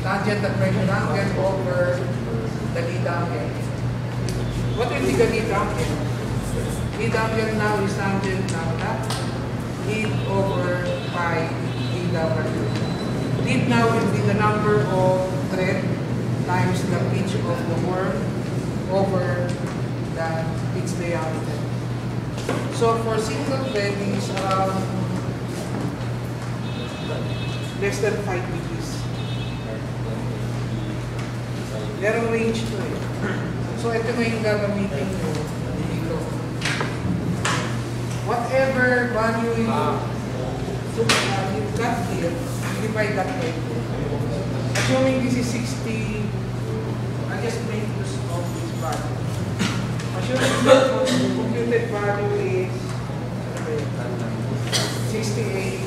tangent at right angle over the lead angle. What will be the lead angle? Lead angle now is tangent ng lead over pi dw. Lead now will be the number of thread times the pitch of the worm over the pitch diameter. So for single thread, it is around less than 5 degrees. Merong range to eh. So ito na yung gagamitin mo dito. Whatever value you got here, divide that by 2. Assuming this is 60, I just make use of this value. Assuming the computed value is 68,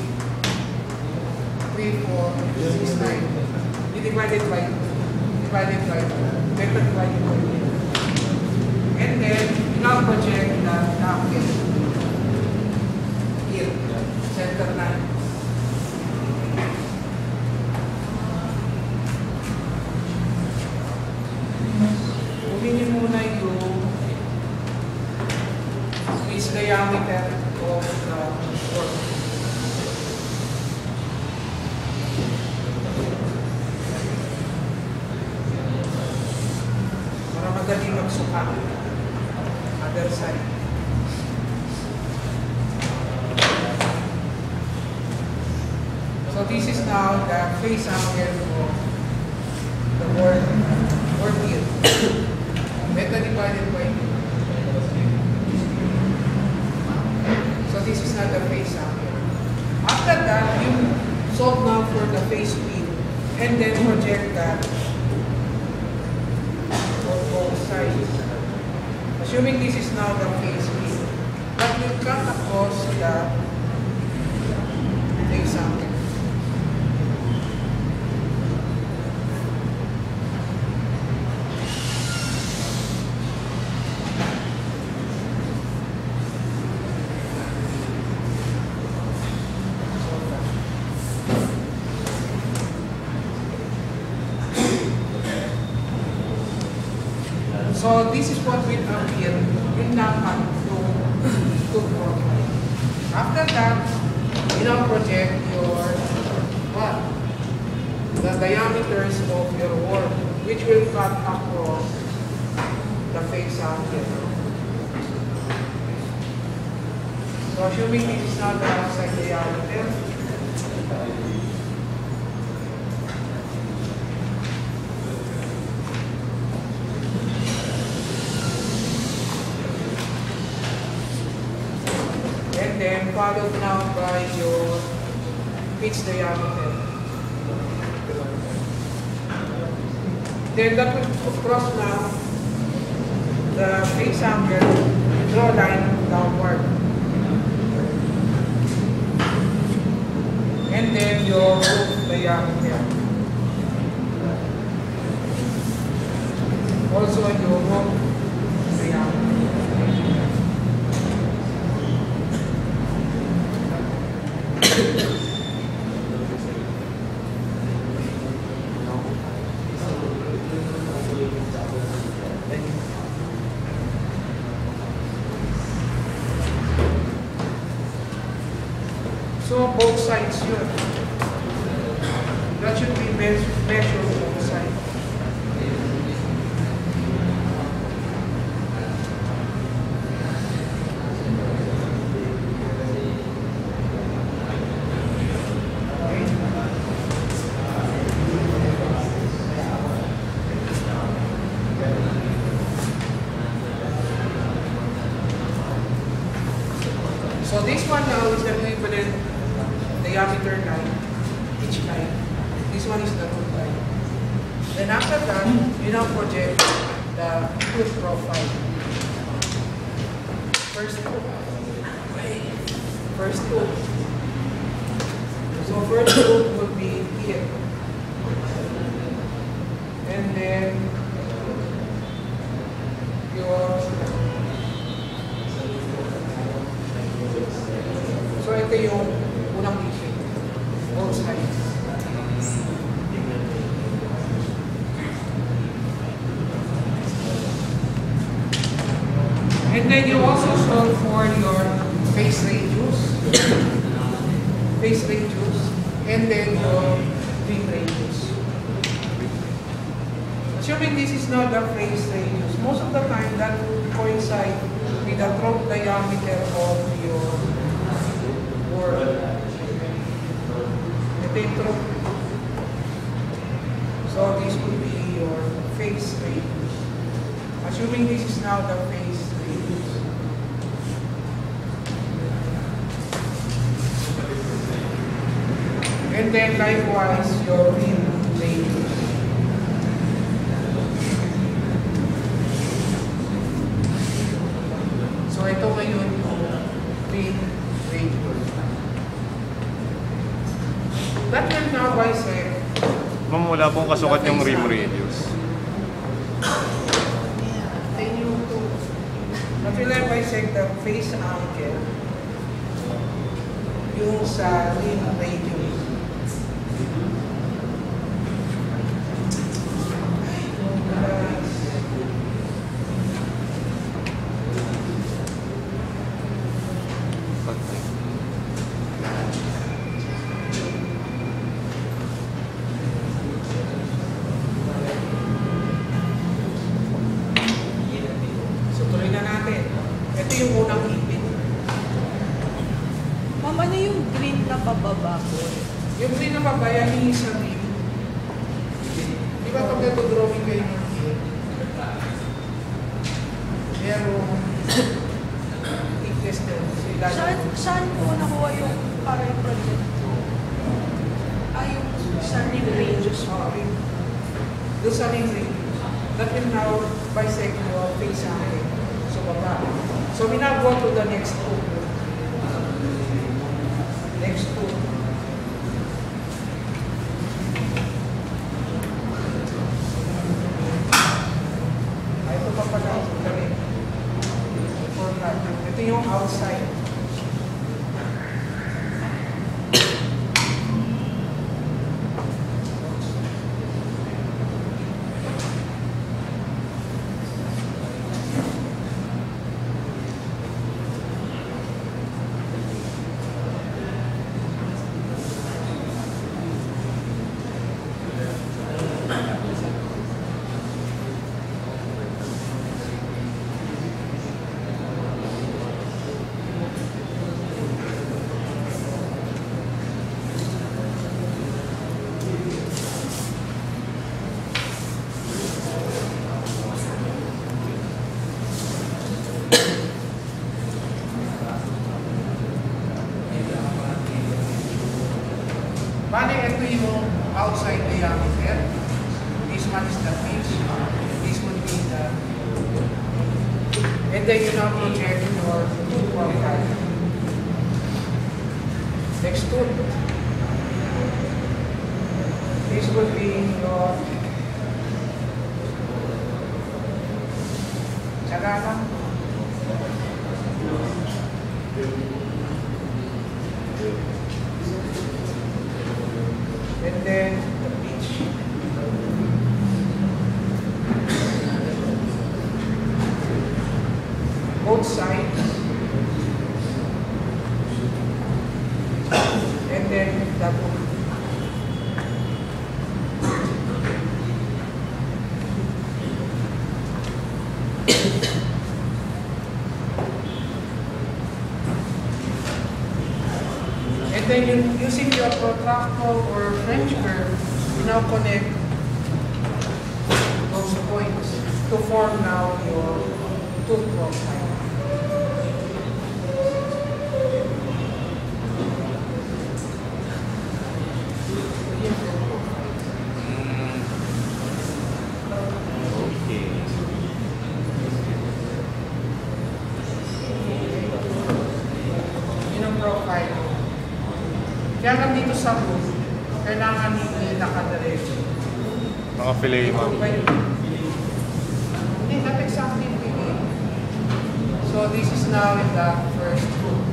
3469. You divide it by 2. Divide it by 2. Method by 2. And then, now project the napkin here. Center line. Kunin muna yung pitch diameter of the worm. Para madali magsukat. Other side. So this is now the face angle of the worm here. Beta divided by 2. So this is not the face angle. After that, you solve now for the face speed and then project that on both sides. Assuming this is now the face speed, but you cut across the face angle. So this is what will appear in lahat to profile. After that, you now project your what? The diameters of your worm, which will cut across the face angle. So assuming this is not the outside diameter, and then followed now by your pitch diameter. Then that will cross now the face angle, draw line downward. And then your roof diameter. Also your roof diameter. So both sides yun. That should be measured both sides. So this one now is the equivalent diameter line, each line. This one is the root line. Then after that, you now project the tooth profile. First tooth. So first tooth would be here. And then your so ito yung unang issue. Both sides. And then you also solve for your phase radius, and then your beam radius. Assuming this is not the phase radius, most of the time that will coincide with the trough diameter of your board. So this will be your phase radius. Assuming this is now the phase radius. And then likewise your beam radius. So ito ngayon yung beam radius. That will now bisect. Ma'am, wala pong kasukat yung rim radius. That will now bisect the phase angle yung sa rim radius. Pababa ko. Yung green na babayan sa rim. Di ba pag nag-drawing kayo ng rim? Merong thickness na sila. Saan po nakuha yung para yung project ko? Yung sa rim radius. Doon sa rim radius. That will now bisect your face angle. So baba. So we now go to the next tool. Next tool. Ito pa pala. Ito yung outside. Bale, ito yung outside diameter. This one is the pitch. This would be the... And then you now project your tooth profile. Next tooth. This would be your... Sagana. And then the beach. Both sides. And then the book. And then using your protractor or French curve, you now connect those points to form now your tooth profile. Yun ang profile. Kaya lang dito sa booth, kailangan hindi nakadiretso. Mga fillet, ma'am. Hindi, not exactly fillet. So this is now in the first booth.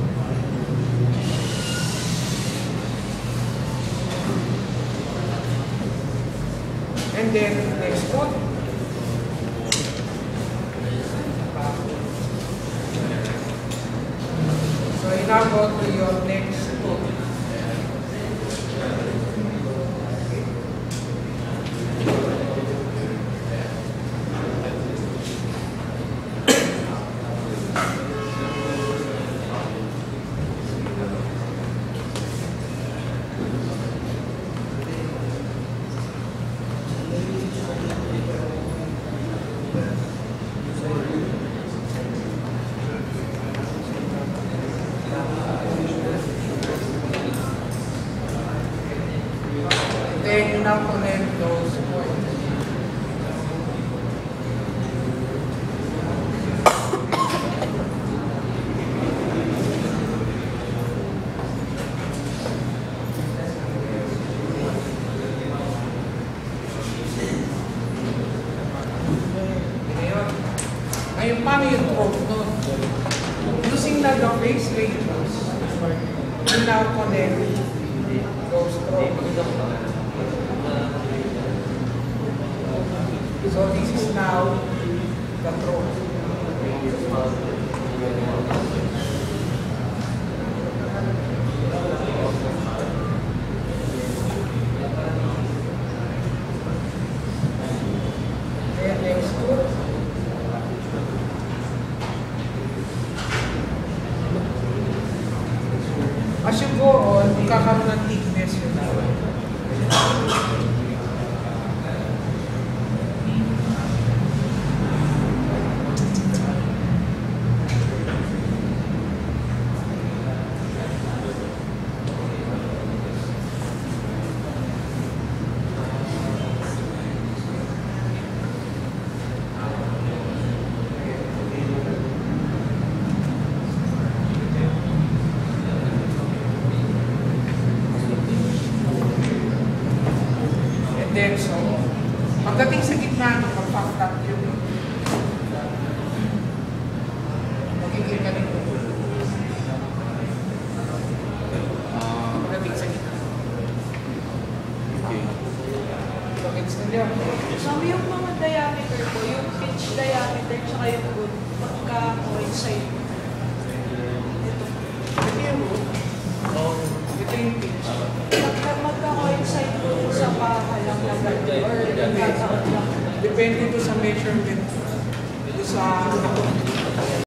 And then next booth. now go to your next book. Then you now connect those points. Ngayon, ngayon paano yung stroke nun? Using na the face radius, you now connect those strokes. So this is now the throat. Then next foot. As you go on, kakaroon ng thickness yun. Then, so, pagdating sa gitna, mag-fucked up yun. Magiging ganito. Pagdating sa gitna. Okay. So, it's na yun. So, yung mga diameter po, yung pitch diameter, tsaka yung wood, magka-coincide. Ito. Ito yung root. Ito yung pitch. Magka-coincide po sa pahalang na gano'n, or nagkataon lang. Depende to sa measurement. Ito sa